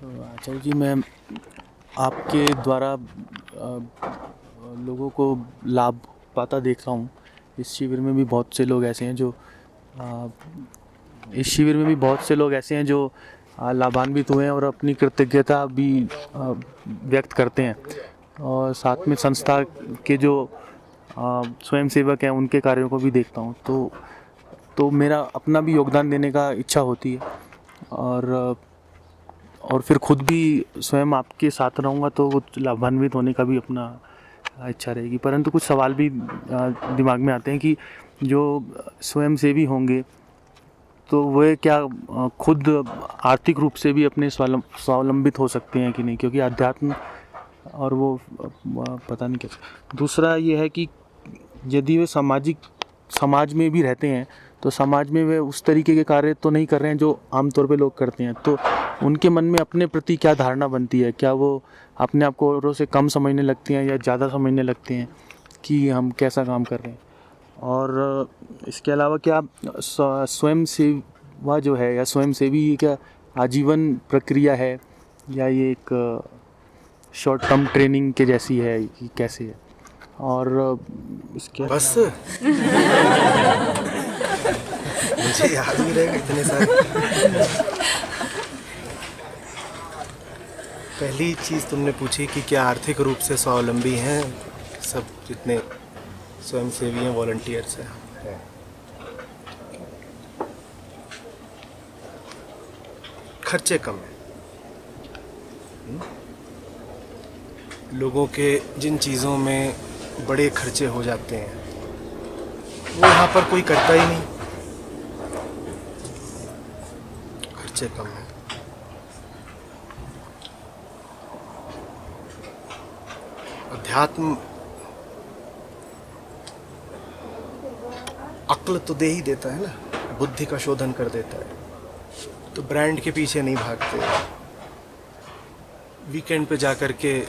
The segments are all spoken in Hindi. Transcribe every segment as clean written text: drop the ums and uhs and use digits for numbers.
आचार्य जी, मैं आपके द्वारा लोगों को लाभ पाता देख रहा हूँ। इस शिविर में भी बहुत से लोग ऐसे हैं जो अ, इस शिविर में भी बहुत से लोग ऐसे हैं जो लाभान्वित हुए हैं और अपनी कृतज्ञता भी व्यक्त करते हैं। और साथ में संस्था के जो स्वयं सेवक हैं उनके कार्यों को भी देखता हूँ, तो मेरा अपना भी योगदान देने का इच्छा होती है। और फिर खुद भी स्वयं आपके साथ रहूँगा तो कुछ लाभान्वित होने का भी अपना इच्छा रहेगी। परंतु कुछ सवाल भी दिमाग में आते हैं कि जो स्वयंसेवी होंगे तो वे क्या खुद आर्थिक रूप से भी अपने स्वावलंबित हो सकते हैं कि नहीं, क्योंकि अध्यात्म और वो पता नहीं कैसे। दूसरा ये है कि यदि वे समाज में भी रहते हैं तो समाज में वे उस तरीके के कार्य तो नहीं कर रहे हैं जो आमतौर पे लोग करते हैं, तो उनके मन में अपने प्रति क्या धारणा बनती है? क्या वो अपने आप को औरों से कम समझने लगते हैं या ज़्यादा समझने लगते हैं कि हम कैसा काम कर रहे हैं? और इसके अलावा क्या स्वयं सेवा जो है या स्वयं सेवी, ये क्या आजीवन प्रक्रिया है या ये एक शॉर्ट टर्म ट्रेनिंग के जैसी है कि कैसे है? और इसके बस मुझे याद नहीं रहेगा इतने सारे। पहली चीज़ तुमने पूछी कि क्या आर्थिक रूप से स्वावलंबी हैं सब जितने स्वयंसेवी हैं, वॉलंटियर्स हैं। खर्चे कम हैं। लोगों के जिन चीज़ों में बड़े खर्चे हो जाते हैं वो यहाँ पर कोई करता ही नहीं। खर्चे कम हैं। अध्यात्म अक्ल तो दे ही देता है ना, बुद्धि का शोधन कर देता है। तो ब्रांड के पीछे नहीं भागते। वीकेंड पे जाकर के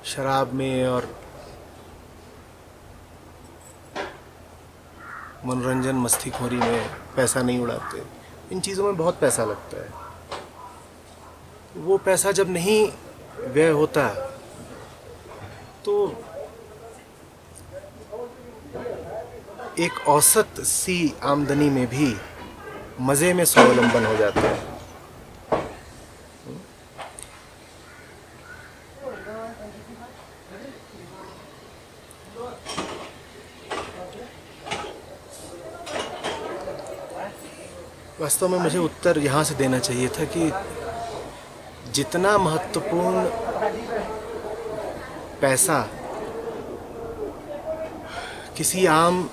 शराब में और मनोरंजन मस्तीखोरी में पैसा नहीं उड़ाते। इन चीज़ों में बहुत पैसा लगता है। वो पैसा जब नहीं व्यय होता तो एक औसत सी आमदनी में भी मज़े में स्वावलंबन हो जाता है। वास्तव में मुझे उत्तर यहाँ से देना चाहिए था कि जितना महत्वपूर्ण पैसा किसी आम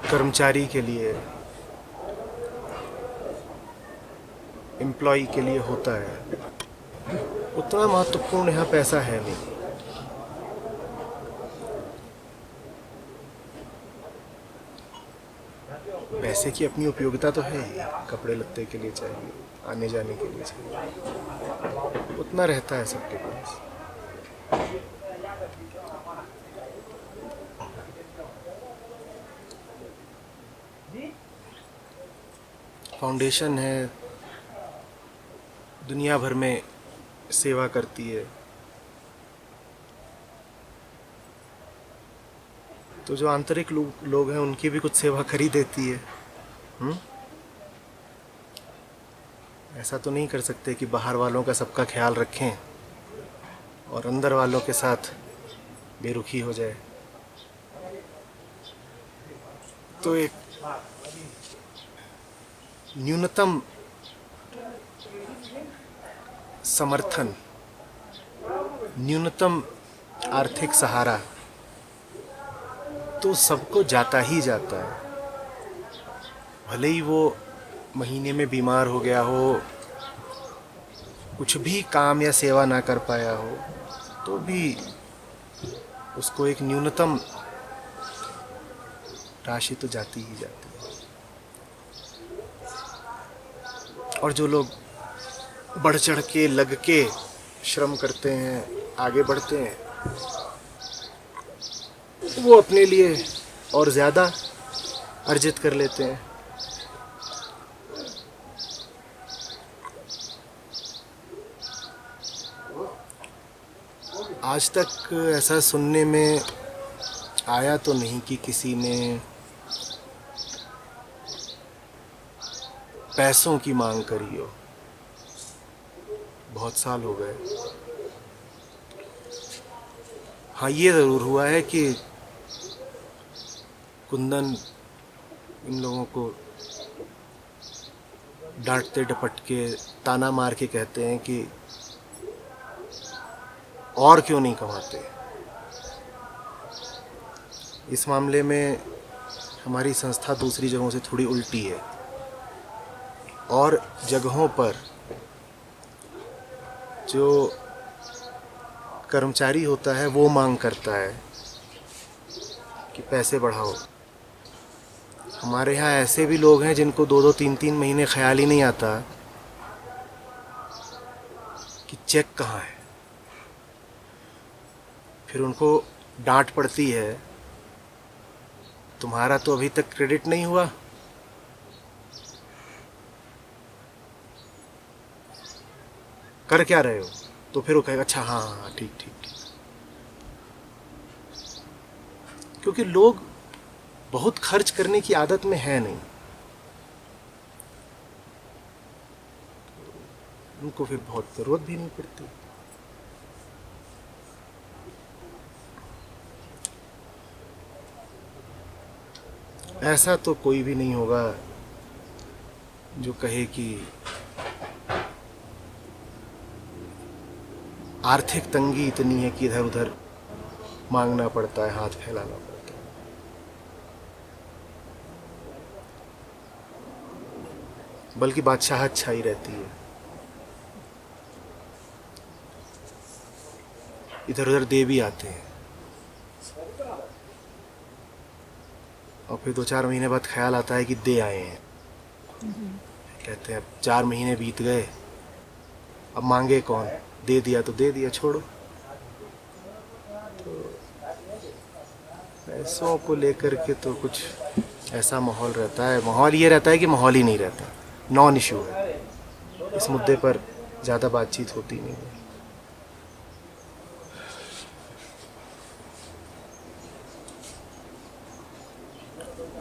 कर्मचारी के लिए, एम्प्लॉय के लिए होता है, उतना महत्वपूर्ण यहाँ पैसा है नहीं। पैसे की अपनी उपयोगिता तो है ही, कपड़े लत्ते के लिए चाहिए, आने जाने के लिए चाहिए, उतना रहता है सबके पास। फाउंडेशन है, दुनिया भर में सेवा करती है, तो जो आंतरिक लोग हैं उनकी भी कुछ सेवा कर ही देती है। ऐसा तो नहीं कर सकते कि बाहर वालों का सबका ख्याल रखें और अंदर वालों के साथ बेरुखी हो जाए। तो एक न्यूनतम समर्थन, न्यूनतम आर्थिक सहारा तो सबको जाता ही जाता है। भले ही वो महीने में बीमार हो गया हो, कुछ भी काम या सेवा ना कर पाया हो, तो भी उसको एक न्यूनतम राशि तो जाती ही जाती है। और जो लोग बढ़ चढ़ के लग के श्रम करते हैं, आगे बढ़ते हैं, वो अपने लिए और ज़्यादा अर्जित कर लेते हैं। आज तक ऐसा सुनने में आया तो नहीं कि किसी ने पैसों की मांग करी हो। बहुत साल हो गए। हाँ, ये ज़रूर हुआ है कि कुंदन इन लोगों को डांटते डपट के ताना मार के कहते हैं कि और क्यों नहीं कमाते। इस मामले में हमारी संस्था दूसरी जगहों से थोड़ी उल्टी है। और जगहों पर जो कर्मचारी होता है वो मांग करता है कि पैसे बढ़ाओ। हमारे यहाँ ऐसे भी लोग हैं जिनको 2-2 3-3 महीने ख्याल ही नहीं आता कि चेक कहाँ है। फिर उनको डांट पड़ती है, तुम्हारा तो अभी तक क्रेडिट नहीं हुआ। कर क्या रहे हो? तो फिर वो कहेगा अच्छा हाँ हाँ ठीक ठीक ठीक। क्योंकि लोग बहुत खर्च करने की आदत में है नहीं, उनको फिर बहुत ज़रूरत भी नहीं पड़ती। ऐसा तो कोई भी नहीं होगा जो कहे कि आर्थिक तंगी इतनी है कि इधर उधर मांगना पड़ता है, हाथ फैलाना पड़ता है। बल्कि बादशाहत छाई रहती है। इधर उधर दे भी आते हैं और फिर 2-4 महीने बाद ख्याल आता है कि दे आए हैं। कहते हैं अब 4 महीने बीत गए, अब मांगे कौन, दे दिया तो दे दिया, छोड़ो। तो पैसों को लेकर के तो कुछ ऐसा माहौल रहता है। माहौल ये रहता है कि माहौल ही नहीं रहता, नॉन इशू है। इस मुद्दे पर ज़्यादा बातचीत होती नहीं है।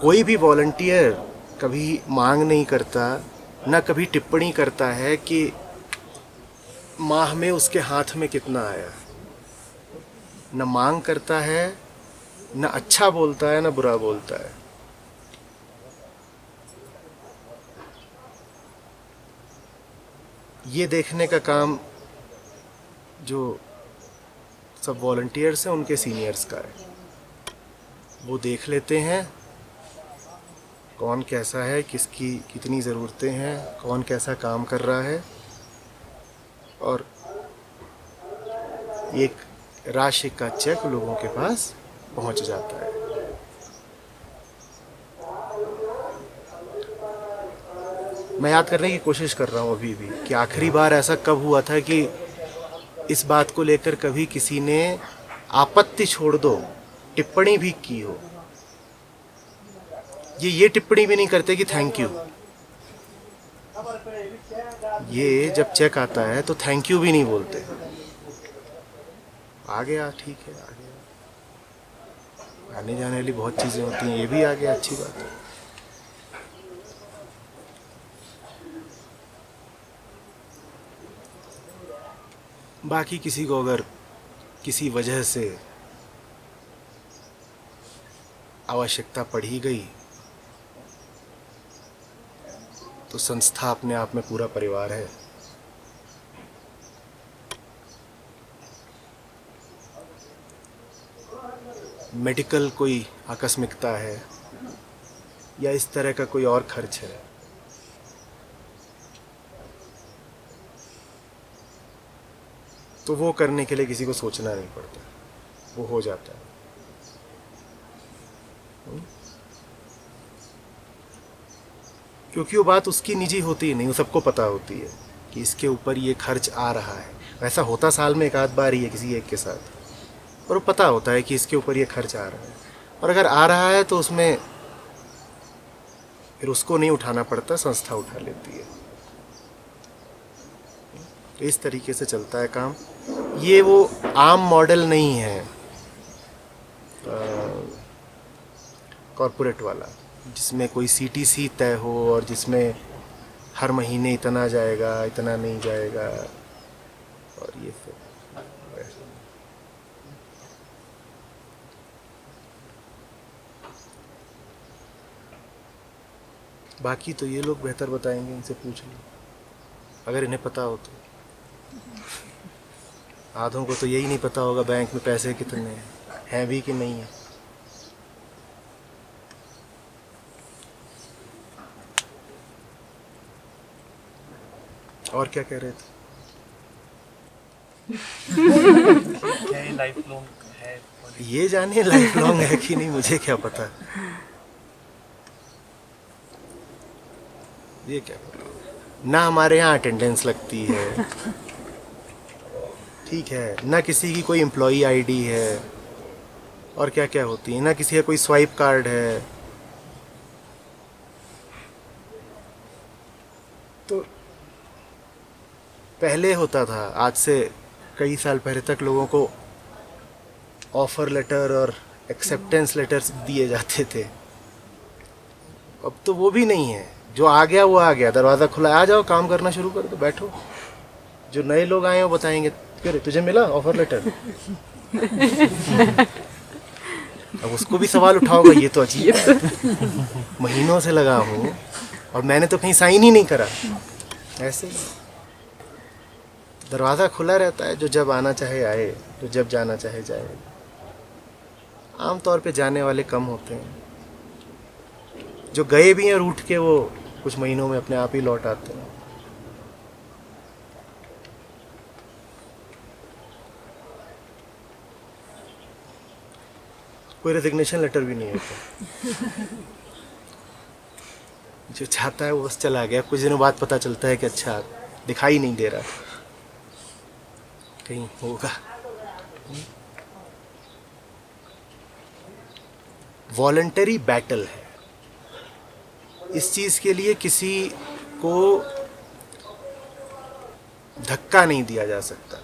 कोई भी वॉलंटियर कभी मांग नहीं करता, ना कभी टिप्पणी करता है कि माह में उसके हाथ में कितना आया। न मांग करता है, न अच्छा बोलता है, न बुरा बोलता है। ये देखने का काम जो सब वॉलंटियर्स हैं उनके सीनियर्स का है। वो देख लेते हैं कौन कैसा है, किसकी कितनी ज़रूरतें हैं, कौन कैसा काम कर रहा है, और एक राशि का चेक लोगों के पास पहुंच जाता है। मैं याद करने की कोशिश कर रहा हूँ अभी भी कि आखिरी बार ऐसा कब हुआ था कि इस बात को लेकर कभी किसी ने आपत्ति छोड़ दो टिप्पणी भी की हो। ये टिप्पणी भी नहीं करते कि थैंक यू। ये जब चेक आता है तो थैंक यू भी नहीं बोलते, आ गया ठीक है, आ गया। आने जाने वाली बहुत चीज़ें होती हैं, ये भी आ गया, अच्छी बात है। बाकी किसी को अगर किसी वजह से आवश्यकता पड़ ही गई तो संस्था अपने आप में पूरा परिवार है। मेडिकल कोई आकस्मिकता है या इस तरह का कोई और खर्च है, तो वो करने के लिए किसी को सोचना नहीं पड़ता, वो हो जाता है। क्योंकि वो बात उसकी निजी होती नहीं, वो सबको पता होती है कि इसके ऊपर ये खर्च आ रहा है। वैसा होता साल में एक आध बार ही है किसी एक के साथ, और वो पता होता है कि इसके ऊपर ये खर्च आ रहा है। और अगर आ रहा है तो उसमें फिर उसको नहीं उठाना पड़ता, संस्था उठा लेती है। तो इस तरीके से चलता है काम। ये वो आम मॉडल नहीं है कॉरपोरेट वाला, जिसमें कोई सीटीसी तय हो और जिसमें हर महीने इतना जाएगा इतना नहीं जाएगा, और ये सब। बाकी तो ये लोग बेहतर बताएंगे, इनसे पूछ लो अगर इन्हें पता हो तो। आधों को तो यही नहीं पता होगा बैंक में पैसे कितने हैं भी कि नहीं है। और क्या कह रहे थे? लाइफ लॉन्ग है, ये जाने लाइफ लॉन्ग है कि नहीं, मुझे क्या पता, ये क्या पता। ना हमारे यहाँ अटेंडेंस लगती है, ठीक है, ना किसी की कोई एम्प्लॉई आईडी है, और क्या क्या होती है, ना किसी का कोई स्वाइप कार्ड है। तो पहले होता था, आज से कई साल पहले तक लोगों को ऑफर लेटर और एक्सेप्टेंस लेटर्स दिए जाते थे। अब तो वो भी नहीं है, जो आ गया वो आ गया, दरवाज़ा खुला, आ जाओ काम करना शुरू कर दो, बैठो। जो नए लोग आए वो बताएंगे फिर तुझे मिला ऑफर लेटर। अब उसको भी सवाल उठाओगा, ये तो अजीब है, महीनों से लगा हूँ और मैंने तो कहीं साइन ही नहीं करा। ऐसे ही दरवाज़ा खुला रहता है, जो जब आना चाहे आए, जो जब जाना चाहे जाए। आम तौर पे जाने वाले कम होते हैं, जो गए भी हैं रूठ के वो कुछ महीनों में अपने आप ही लौट आते हैं। कोई रेजिग्नेशन लेटर भी नहीं होता। जो चाहता है वो बस चला गया, कुछ दिनों बाद पता चलता है कि अच्छा दिखाई नहीं दे रहा, कहीं होगा। वॉलंटरी बैटल है, इस चीज़ के लिए किसी को धक्का नहीं दिया जा सकता।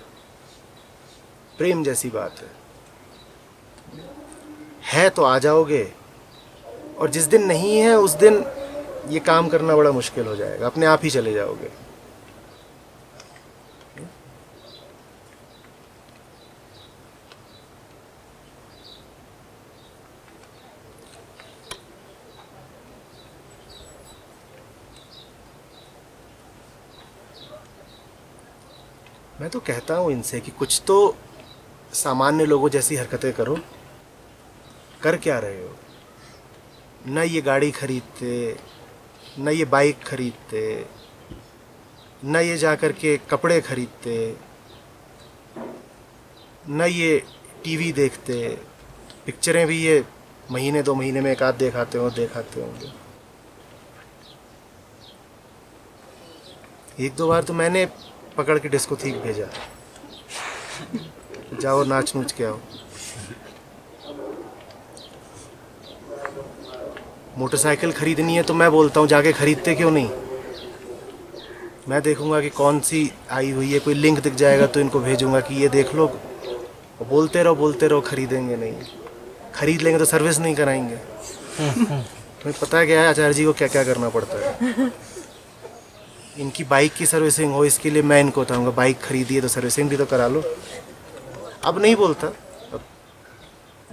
प्रेम जैसी बात है तो आ जाओगे, और जिस दिन नहीं है उस दिन ये काम करना बड़ा मुश्किल हो जाएगा, अपने आप ही चले जाओगे। मैं तो कहता हूँ इनसे कि कुछ तो सामान्य लोगों जैसी हरकतें करो। कर क्या रहे हो? न ये गाड़ी खरीदते, न ये बाइक खरीदते, न ये जा कर के कपड़े खरीदते, न ये टीवी देखते। पिक्चरें भी ये महीने 2 महीने में एक आध दिखाते होंगे। 1-2 बार तो मैंने पकड़ के डिस्को थीक भेजा, जाओ नाच नूच के आओ। मोटरसाइकिल खरीदनी है तो मैं बोलता हूँ जाके खरीदते क्यों नहीं? मैं देखूंगा कि कौन सी आई हुई है, कोई लिंक दिख जाएगा तो इनको भेजूंगा कि ये देख लो, और बोलते रहो, खरीदेंगे नहीं। खरीद लेंगे तो सर्विस नहीं कराएंगे। तुम्हें पता है क्या है आचार्य जी को क्या क्या करना पड़ता है? इनकी बाइक की सर्विसिंग हो, इसके लिए मैं इनको बताऊंगा बाइक खरीदी है तो सर्विसिंग भी तो करा लो। अब नहीं बोलता, अब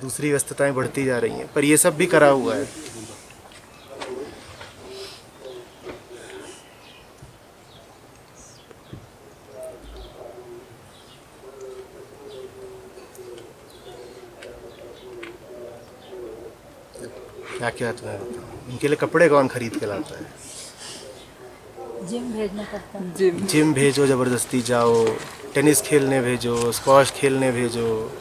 दूसरी व्यस्तताएं बढ़ती जा रही हैं, पर ये सब भी करा हुआ है। क्या क्या तुम्हें बताऊं? इनके लिए कपड़े कौन खरीद के लाता है? जिम भेजना पड़ता है। जिम भेजो, ज़बरदस्ती जाओ, टेनिस खेलने भेजो, स्क्वॉश खेलने भेजो।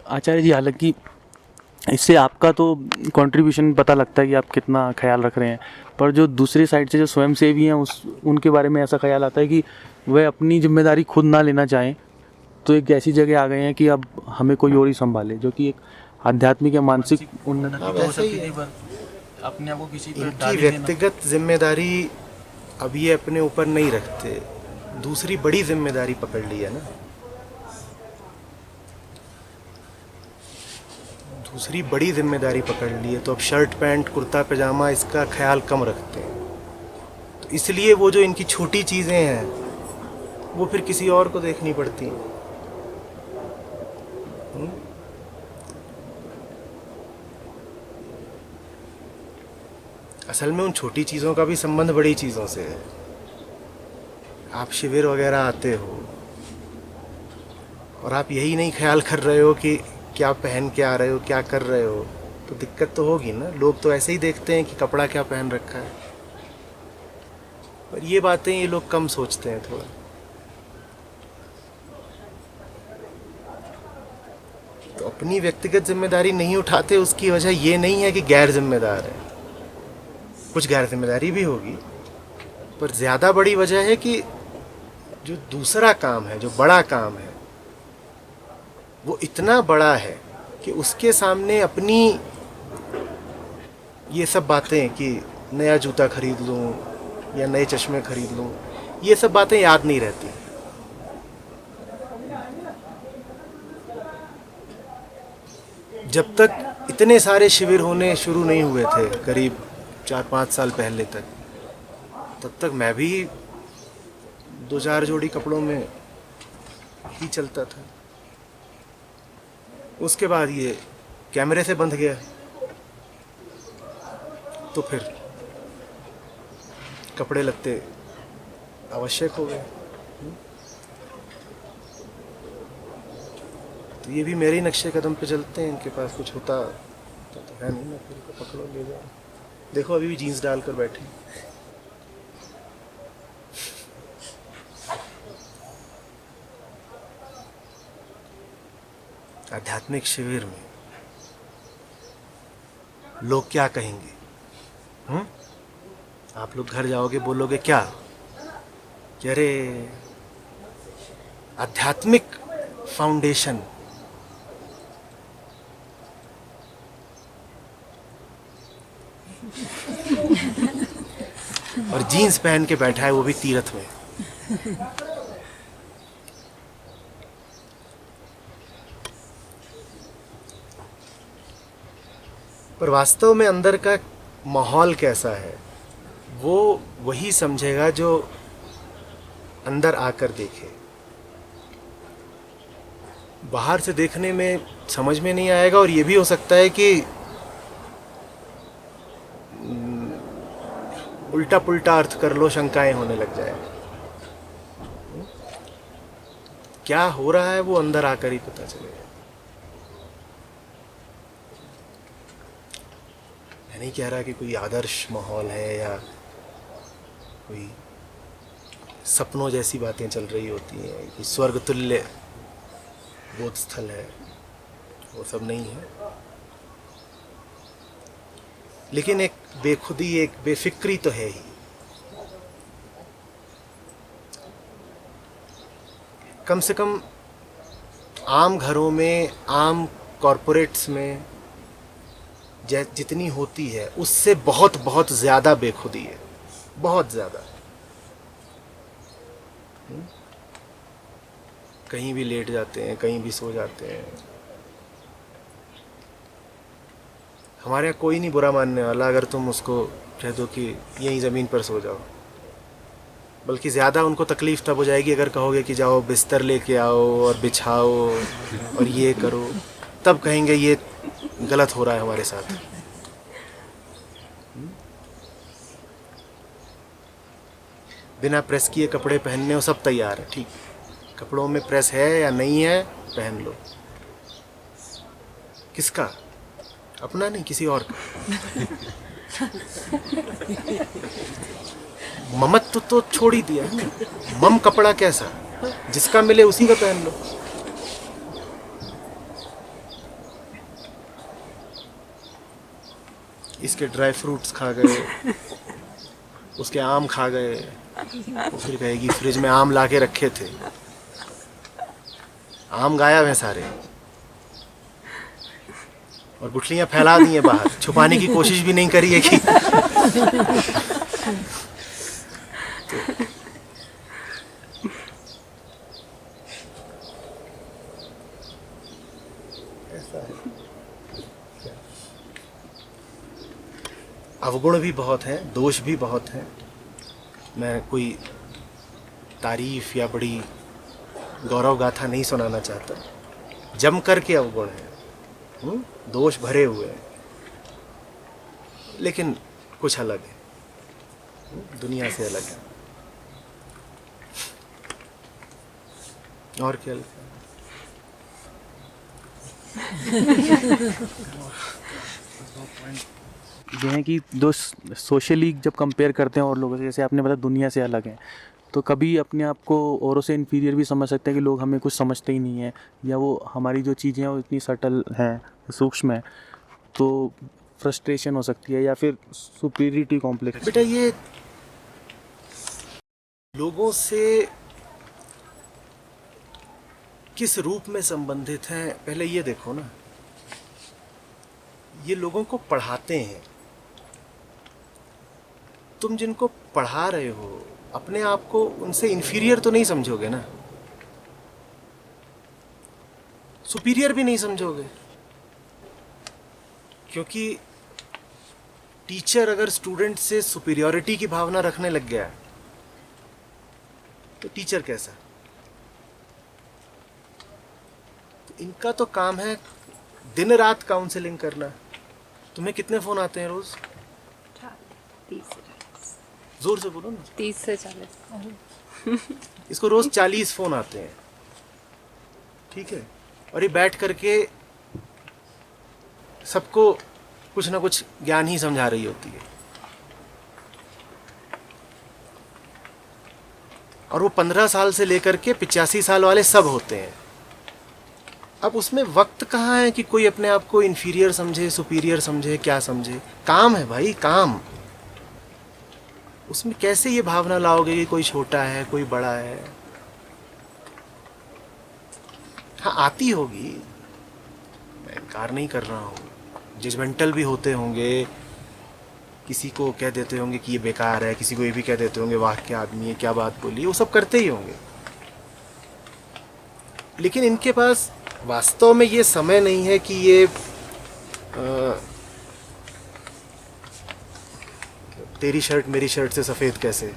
आचार्य जी, हालांकि इससे आपका तो कंट्रीब्यूशन पता लगता है कि आप कितना ख्याल रख रहे हैं, पर जो दूसरी साइड से जो स्वयंसेवी हैं उनके बारे में ऐसा ख्याल आता है कि वह अपनी जिम्मेदारी खुद ना लेना चाहें तो एक ऐसी जगह आ गए हैं कि अब हमें कोई और ही संभाले, जो कि एक आध्यात्मिक या मानसिक उन्नति हाँ, तो हो वैसे ही सकती है। थी, पर अपने आप को किसी पर इनकी डाल ही देना। व्यक्तिगत जिम्मेदारी अब ये अपने ऊपर नहीं रखते, दूसरी बड़ी जिम्मेदारी पकड़ ली है ना, दूसरी बड़ी जिम्मेदारी पकड़ ली है, तो अब शर्ट पैंट कुर्ता पैजामा इसका ख्याल कम रखते हैं। तो इसलिए वो जो इनकी छोटी चीज़ें हैं वो फिर किसी और को देखनी पड़ती हैं। असल में उन छोटी चीज़ों का भी संबंध बड़ी चीज़ों से है। आप शिविर वगैरह आते हो और आप यही नहीं ख्याल कर रहे हो कि क्या पहन के आ रहे हो, क्या कर रहे हो, तो दिक्कत तो होगी ना। लोग तो ऐसे ही देखते हैं कि कपड़ा क्या पहन रखा है, पर ये बातें ये लोग कम सोचते हैं थोड़ा। तो अपनी व्यक्तिगत जिम्मेदारी नहीं उठाते, उसकी वजह ये नहीं है कि गैर जिम्मेदार है, कुछ गैर जिम्मेदारी भी होगी, पर ज़्यादा बड़ी वजह है कि जो दूसरा काम है, जो बड़ा काम है, वो इतना बड़ा है कि उसके सामने अपनी ये सब बातें कि नया जूता खरीद लूँ या नए चश्मे खरीद लूँ, ये सब बातें याद नहीं रहती। जब तक इतने सारे शिविर होने शुरू नहीं हुए थे, करीब 4-5 साल पहले तक, तब तक मैं भी 2-4 जोड़ी कपड़ों में ही चलता था। उसके बाद ये कैमरे से बंध गया, तो फिर कपड़े लगते आवश्यक हो गए। तो ये भी मेरे ही नक्शे कदम पे चलते हैं, इनके पास कुछ होता तो है नहीं ना, फिर इनको पकड़ो ले जाओ। देखो अभी भी जीन्स डालकर बैठे। आध्यात्मिक शिविर में लोग क्या कहेंगे? आप लोग घर जाओगे, बोलोगे क्या कि अरे आध्यात्मिक फाउंडेशन, और जीन्स पहन के बैठा है, वो भी तीर्थ में। पर वास्तव में अंदर का माहौल कैसा है, वो वही समझेगा जो अंदर आकर देखे। बाहर से देखने में समझ में नहीं आएगा, और ये भी हो सकता है कि उल्टा पुल्टा अर्थ कर लो, शंकाएं होने लग जाए। क्या हो रहा है वो अंदर आकर ही पता चलेगा। मैं नहीं कह रहा कि कोई आदर्श माहौल है या कोई सपनों जैसी बातें चल रही होती हैं कि स्वर्ग तुल्य बोध स्थल है, वो सब नहीं है। लेकिन एक बेखुदी, एक बेफिक्री तो है ही। कम से कम आम घरों में, आम कॉरपोरेट्स में जितनी होती है उससे बहुत बहुत ज़्यादा बेखुदी है, बहुत ज़्यादा। कहीं भी लेट जाते हैं, कहीं भी सो जाते हैं। हमारे यहाँ कोई नहीं बुरा मानने वाला अगर तुम उसको कह दो कि यहीं ज़मीन पर सो जाओ, बल्कि ज़्यादा उनको तकलीफ़ तब हो जाएगी अगर कहोगे कि जाओ बिस्तर लेके आओ और बिछाओ और ये करो, तब कहेंगे ये गलत हो रहा है हमारे साथ। बिना प्रेस किए कपड़े पहनने हो, सब तैयार है, ठीक, कपड़ों में प्रेस है या नहीं है, पहन लो। किसका? अपना नहीं, किसी और का। ममत्व तो छोड़ ही दिया है। मम कपड़ा कैसा, जिसका मिले उसी का पहन लो। इसके ड्राई फ्रूट्स खा गए, उसके आम खा गए, फिर कहेगी फ्रिज में आम ला के रखे थे। आम गायब हैं सारे, और गुठलियां फैला दी हैं बाहर, छुपाने की कोशिश भी नहीं करी है कि ऐसा है। अवगुण भी बहुत हैं, दोष भी बहुत हैं। मैं कोई तारीफ या बड़ी गौरव गाथा नहीं सुनाना चाहता, जम करके अवगुण है, दोष भरे हुए हैं, लेकिन कुछ अलग है, दुनिया से अलग है। और क्या लगता है? ये है कि दो सोशली जब कंपेयर करते हैं और लोगों से, जैसे आपने बताया दुनिया से अलग हैं, तो कभी अपने आप को औरों से इन्फीरियर भी समझ सकते हैं कि लोग हमें कुछ समझते ही नहीं है, या वो हमारी जो चीज़ें हैं वो इतनी सटल हैं, सूक्ष्म है, तो फ्रस्ट्रेशन हो सकती है, या फिर सुपीरियरिटी कॉम्प्लेक्स। बेटा ये लोगों से किस रूप में संबंधित हैं, पहले ये देखो ना। ये लोगों को पढ़ाते हैं, तुम जिनको पढ़ा रहे हो अपने आप को उनसे इन्फीरियर तो नहीं समझोगे ना, सुपीरियर भी नहीं समझोगे, क्योंकि टीचर अगर स्टूडेंट से सुपीरियरिटी की भावना रखने लग गया तो टीचर कैसा। तो इनका तो काम है दिन रात काउंसलिंग करना। तुम्हें कितने फोन आते हैं रोज? 30 से 40। जोर से बोलो ना। 30 से 40। इसको रोज 40 फोन आते हैं, ठीक है, और ये बैठ करके सबको कुछ ना कुछ ज्ञान ही समझा रही होती है, और वो 15 साल से लेकर के 85 साल वाले सब होते हैं। अब उसमें वक्त कहाँ है कि कोई अपने आप को इन्फीरियर समझे, सुपीरियर समझे, क्या समझे। काम है भाई, काम। उसमें कैसे ये भावना लाओगे कि कोई छोटा है, कोई बड़ा है। हाँ आती होगी, मैं इनकार नहीं कर रहा हूँ, जजमेंटल भी होते होंगे, किसी को कह देते होंगे कि ये बेकार है, किसी को ये भी कह देते होंगे वाह क्या आदमी है, क्या बात बोली, वो सब करते ही होंगे। लेकिन इनके पास वास्तव में ये समय नहीं है कि ये तेरी शर्ट मेरी शर्ट से सफ़ेद कैसे,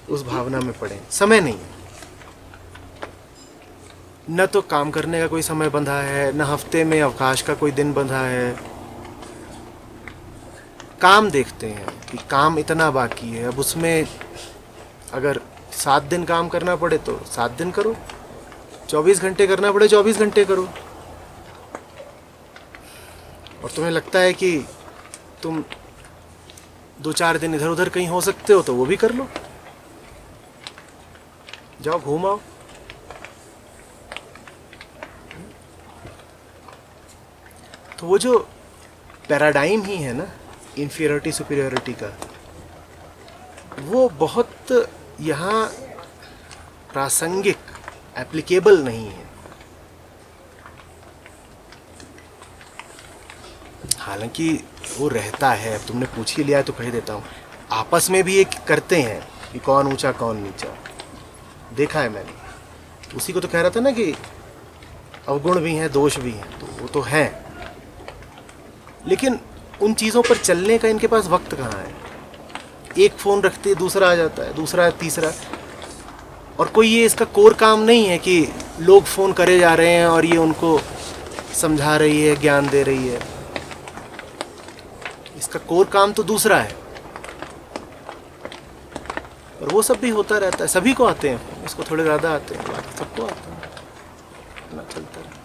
उस भावना में पड़े। समय नहीं है, न तो काम करने का कोई समय बंधा है, न हफ्ते में अवकाश का कोई दिन बंधा है। काम देखते हैं कि काम इतना बाकी है, अब उसमें अगर 7 दिन काम करना पड़े तो 7 दिन करो, 24 घंटे करना पड़े 24 घंटे करो। और तुम्हें लगता है कि तुम 2-4 दिन इधर उधर कहीं हो सकते हो तो वो भी कर लो, जाओ घूम आओ। तो वो जो पैराडाइम ही है ना इन्फीरियरिटी सुपीरियरिटी का, वो बहुत यहाँ प्रासंगिक, एप्लीकेबल नहीं है। हालांकि वो रहता है, अब तुमने पूछ ही लिया है तो कह देता हूँ, आपस में भी एक करते हैं कि कौन ऊंचा कौन नीचा, देखा है मैंने। उसी को तो कह रहा था ना कि अवगुण भी हैं दोष भी हैं, तो वो तो हैं, लेकिन उन चीज़ों पर चलने का इनके पास वक्त कहाँ है। एक फ़ोन रखते दूसरा आ जाता है, दूसरा तीसरा, और कोई ये इसका कोर काम नहीं है कि लोग फ़ोन करे जा रहे हैं और ये उनको समझा रही है, ज्ञान दे रही है। इसका कोर काम तो दूसरा है, और वो सब भी होता रहता है। सभी को आते हैं, इसको थोड़े ज़्यादा आते हैं, सबको आते हैं, चलता है।